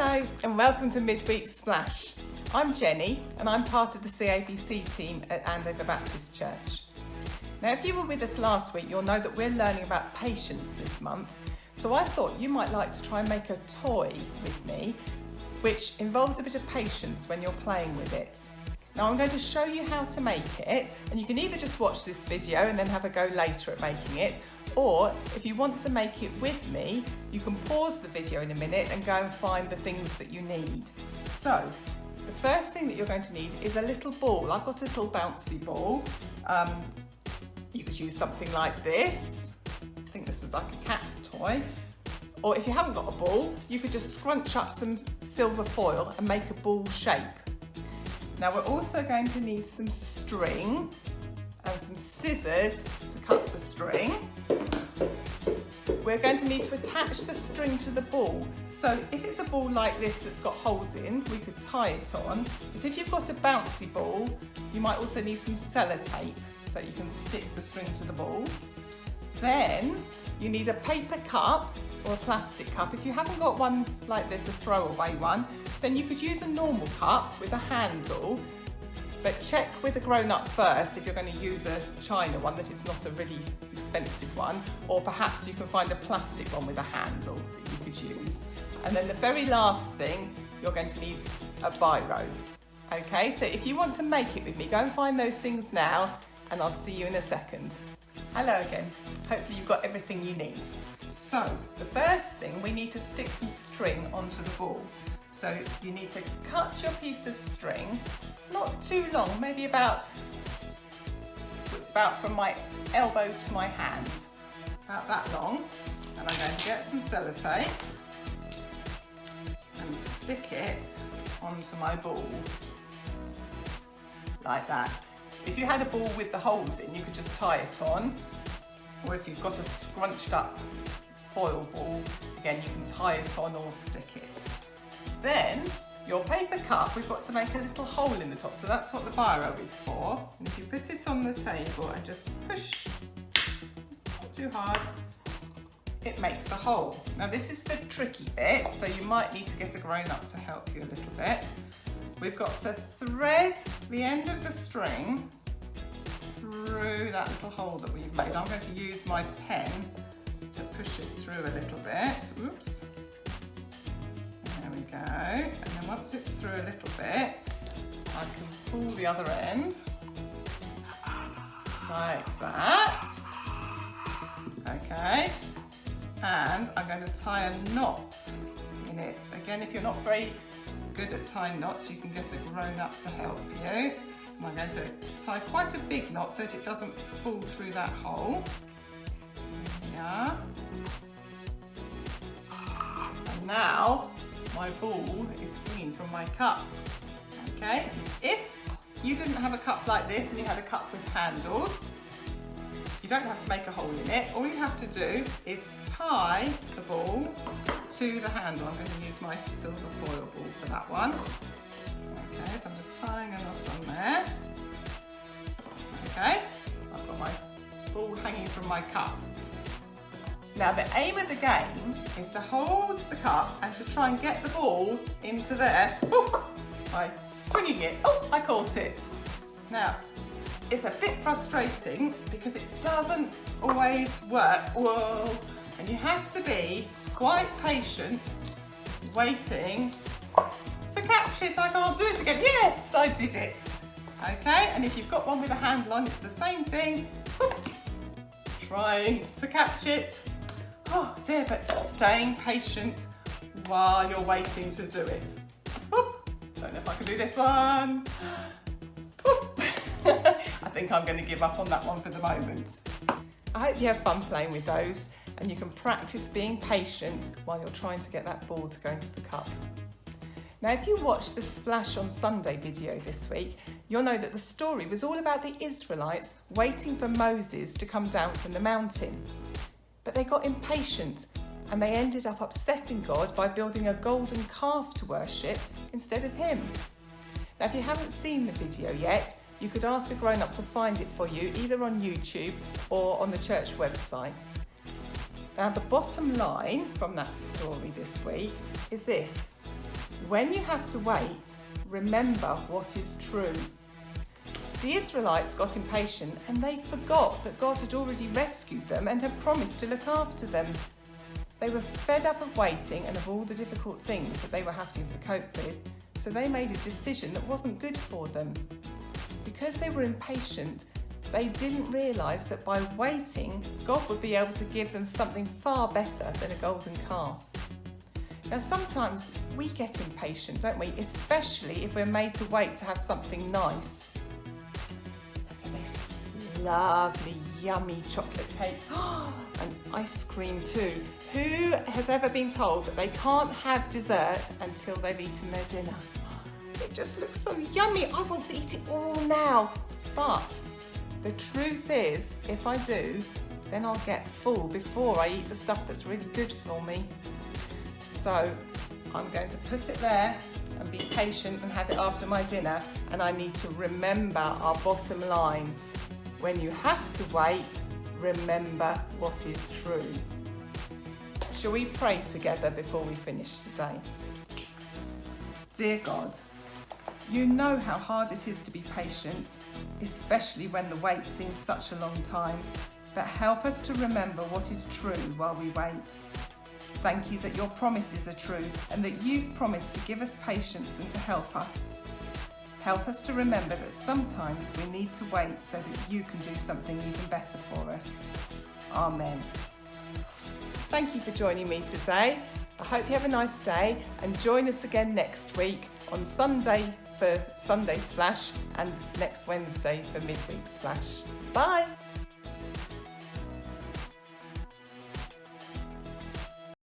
Hello and welcome to Midweek Splash. I'm Jenny and I'm part of the CABC team at Andover Baptist Church. Now if you were with us last week, you'll know that we're learning about patience this month. So I thought you might like to try and make a toy with me, which involves a bit of patience when you're playing with it. Now I'm going to show you how to make it, and you can either just watch this video and then have a go later at making it, or if you want to make it with me, you can pause the video in a minute and go and find the things that you need. So, the first thing that you're going to need is a little ball. I've got a little bouncy ball. You could use something like this. I think this was like a cat toy. Or if you haven't got a ball, you could just scrunch up some silver foil and make a ball shape. Now we're also going to need some string and some scissors to cut the string. We're going to need to attach the string to the ball. So if it's a ball like this that's got holes in, we could tie it on. But if you've got a bouncy ball, you might also need some sellotape so you can stick the string to the ball. Then you need a paper cup or a plastic cup. If you haven't got one like this, a throwaway one, then you could use a normal cup with a handle, but check with a grown-up first if you're going to use a china one that it's not a really expensive one, or perhaps you can find a plastic one with a handle that you could use. And then the very last thing, you're going to need a biro. Okay, so if you want to make it with me, go and find those things now and I'll see you in a second. Hello again. Hopefully you've got everything you need. So the first thing, we need to stick some string onto the ball. So you need to cut your piece of string, not too long, maybe about, it's about from my elbow to my hand, about that long. And I'm going to get some sellotape and stick it onto my ball, like that. If you had a ball with the holes in, you could just tie it on, or if you've got a scrunched up foil ball, again you can tie it on or stick it. Then your paper cup, we've got to make a little hole in the top, so that's what the biro is for. And if you put it on the table and just push, not too hard, it makes a hole. Now this is the tricky bit, so you might need to get a grown-up to help you a little bit. We've got to thread the end of the string through that little hole that we've made. I'm going to use my pen to push it through a little bit. Oops. There we go. And then once it's through a little bit, I can pull the other end like that. Okay. And I'm going to tie a knot in it. Again, if you're not very good at tying knots, you can get a grown-up to help you. And I'm going to tie quite a big knot so that it doesn't fall through that hole. Yeah. And now my ball is swinging from my cup. Okay. If you didn't have a cup like this and you had a cup with handles, you don't have to make a hole in it. All you have to do is tie the ball to the handle. I'm going to use my silver foil ball for that one. Okay, so I'm just tying a knot on there. Okay, I've got my ball hanging from my cup. Now the aim of the game is to hold the cup and to try and get the ball into there by swinging it. Oh, I caught it. Now, it's a bit frustrating because it doesn't always work. Whoa. And you have to be quite patient, waiting to catch it. I can't do it again. Yes, I did it. Okay, and if you've got one with a handle on, it's the same thing. Trying to catch it. Oh dear, but staying patient while you're waiting to do it. Don't know if I can do this one. I think I'm going to give up on that one for the moment. I hope you have fun playing with those and you can practice being patient while you're trying to get that ball to go into the cup. Now, if you watched the Splash on Sunday video this week, you'll know that the story was all about the Israelites waiting for Moses to come down from the mountain. But they got impatient and they ended up upsetting God by building a golden calf to worship instead of him. Now, if you haven't seen the video yet, you could ask a grown-up to find it for you, either on YouTube or on the church websites. Now, the bottom line from that story this week is this: When you have to wait, remember what is true. The Israelites got impatient and they forgot that God had already rescued them and had promised to look after them. They were fed up of waiting and of all the difficult things that they were having to cope with, so they made a decision that wasn't good for them. Because they were impatient, they didn't realise that by waiting, God would be able to give them something far better than a golden calf. Now, sometimes we get impatient, don't we? Especially if we're made to wait to have something nice. Look at this lovely, yummy chocolate cake. And ice cream too. Who has ever been told that they can't have dessert until they've eaten their dinner? It just looks so yummy. I want to eat it all now. But the truth is, if I do, then I'll get full before I eat the stuff that's really good for me. So I'm going to put it there and be patient and have it after my dinner. And I need to remember our bottom line. When you have to wait, remember what is true. Shall we pray together before we finish today? Dear God, you know how hard it is to be patient, especially when the wait seems such a long time. But help us to remember what is true while we wait. Thank you that your promises are true and that you've promised to give us patience and to help us. Help us to remember that sometimes we need to wait so that you can do something even better for us. Amen. Thank you for joining me today. I hope you have a nice day and join us again next week on Sunday for Sunday Splash and next Wednesday for Midweek Splash. Bye.